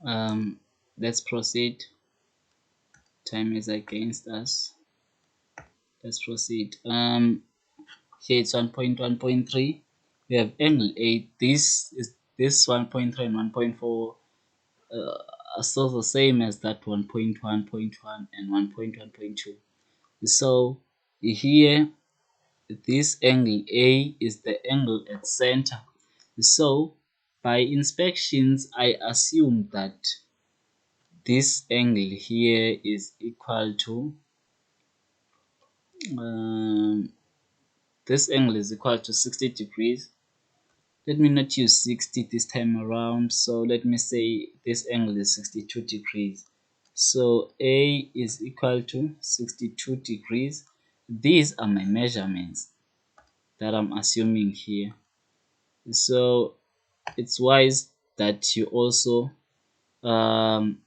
Let's proceed. Time is against us. Let's proceed. Here it's 1.1.3. We have angle A. This 1.3 and 1.4 are still the same as that 1.1.1 and 1.1.2. So here this angle A is the angle at center. So by inspections, I assume that this angle here is equal to um, this angle is equal to 60 degrees. Let me not use 60 this time around, so let me say this angle is 62 degrees. So A is equal to 62 degrees. These are my measurements that I'm assuming here. So it's wise that you also um,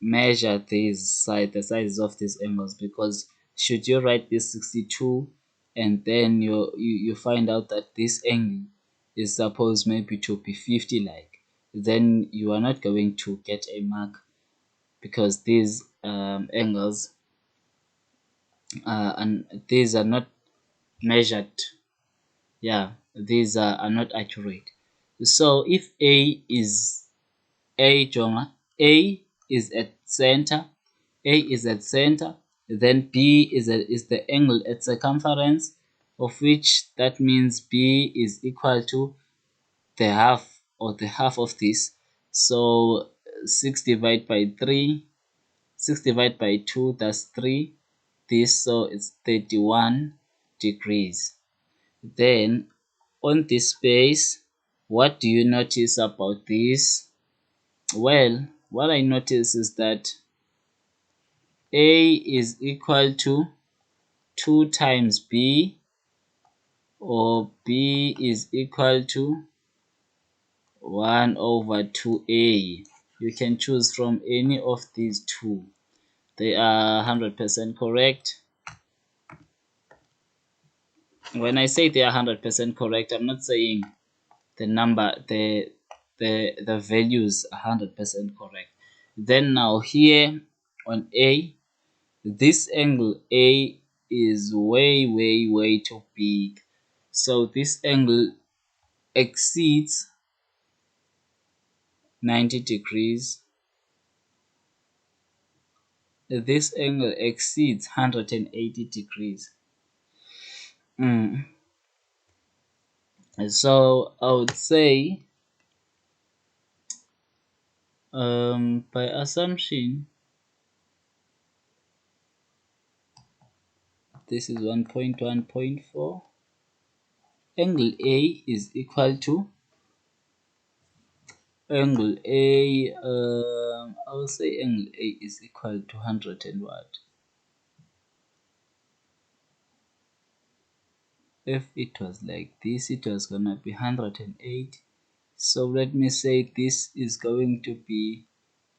measure the sizes of these angles, because should you write this 62 and then you find out that this angle is supposed maybe to be 50, like, then you are not going to get a mark, because these angles and these are not measured. Yeah, these are not accurate. So if A is at center, A is at center, then B is the angle at circumference, of which that means B is equal to the half, or the half of this. So 6 divided by 3, 6 divided by 2, that's 3. This, so it's 31 degrees. Then on this space, what do you notice about this? Well, what I notice is that A is equal to 2 times B, or B is equal to 1 over 2A. You can choose from any of these two. They are 100% correct. When I say they are 100% correct, I'm not saying the number, the values are 100% correct. Then now here on A, this angle A is way too big. So this angle exceeds 90 degrees. This angle exceeds 180 degrees. So I would say, by assumption, this is 1.1.4. Angle A is equal to angle A. I will say angle A is equal to 100 and what? If it was like this, it was gonna be 108. So let me say this is going to be,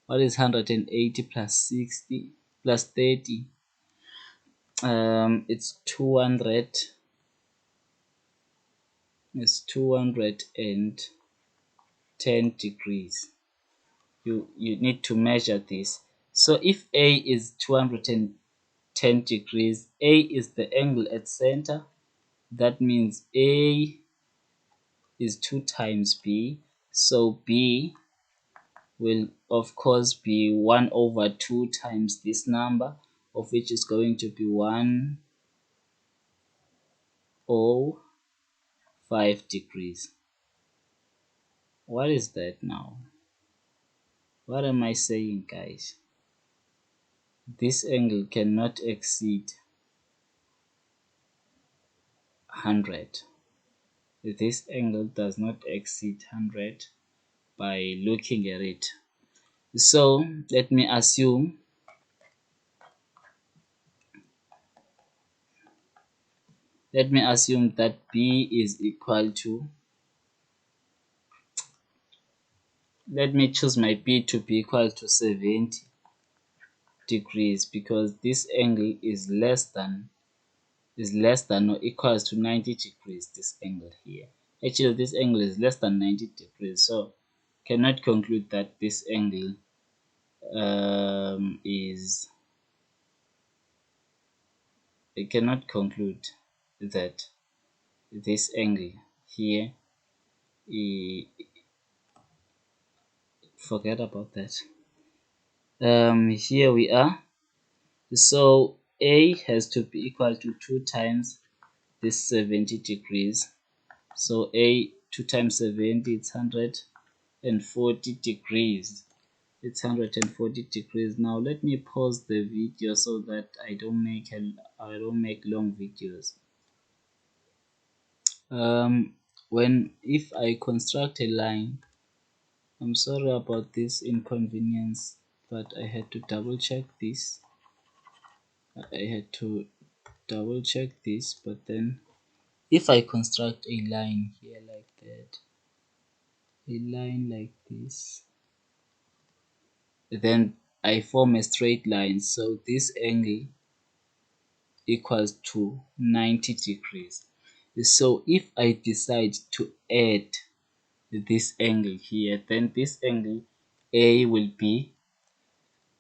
what is 180 plus 60 plus 30? It's 200. It's 210 degrees. You need to measure this. So if A is 210 degrees, A is the angle at center. That means A is 2 times B. So B will of course be 1 over 2 times this number, of which is going to be 105 degrees. What is that now? What am I saying, guys? This angle cannot exceed 100. This angle does not exceed 100 by looking at it. So let me assume that B is equal to, let me choose my B to be equal to 70 degrees, because this angle is less than or equals to 90 degrees. This angle here, actually this angle is less than 90 degrees, so cannot conclude that this angle is, I cannot conclude that this angle here, eh, forget about that. Here we are. So A has to be equal to 2 times this 70 degrees. So A 2 times 70, it's 140 degrees. It's 140 degrees. Now let me pause the video so that I don't make long videos. If I construct a line, I'm sorry about this inconvenience, but I had to double check this. But then if I construct a line here like that, a line like this, then I form a straight line. So this angle equals to 90 degrees. So if I decide to add this angle here, then this angle A will be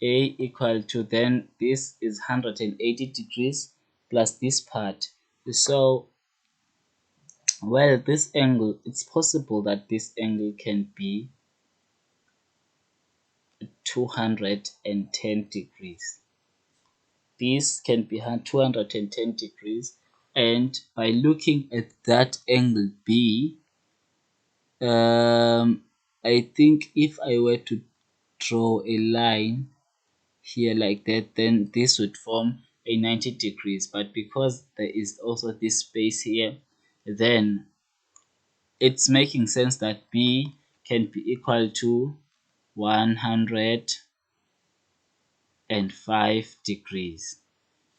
A equal to, then this is 180 degrees plus this part. So, well, this angle, it's possible that this angle can be 210 degrees. This can be 210 degrees, and by looking at that angle B, I think if I were to draw a line here like that, then this would form a 90 degrees. But because there is also this space here, then it's making sense that B can be equal to 105 degrees.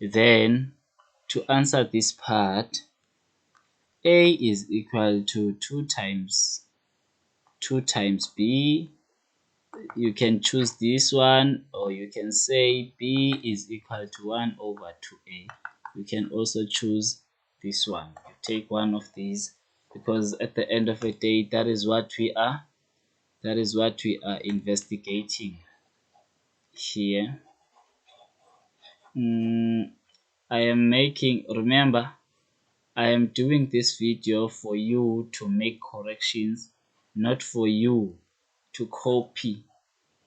Then to answer this part, A is equal to 2 times B. You can choose this one, or you can say B is equal to 1 over 2A. You can also choose this one. You take one of these, because at the end of the day, that is what we are investigating here. I am making, remember, I am doing this video for you to make corrections, not for you to copy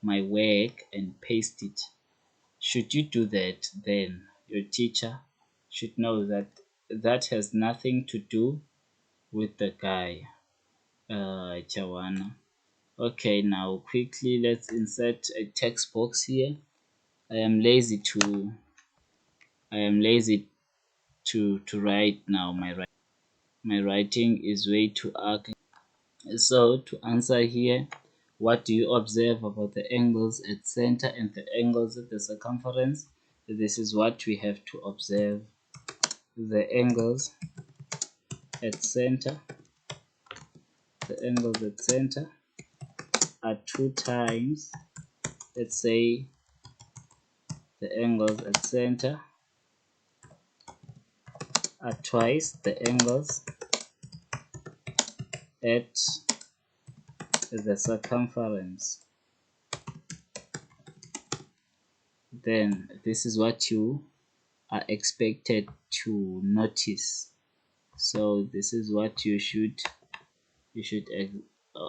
my work and paste it. Should you do that, then your teacher should know that that has nothing to do with the guy, Chawana. Okay, now quickly let's insert a text box here. I am lazy to write now. My writing is way too ugly. So to answer here, what do you observe about the angles at center and the angles at the circumference? This is what we have to observe. The angles at center, are 2 times, let's say the angles at center are twice the angles at the circumference. Then this is what you are expected to notice. So this is what you should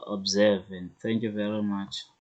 observe, and thank you very much.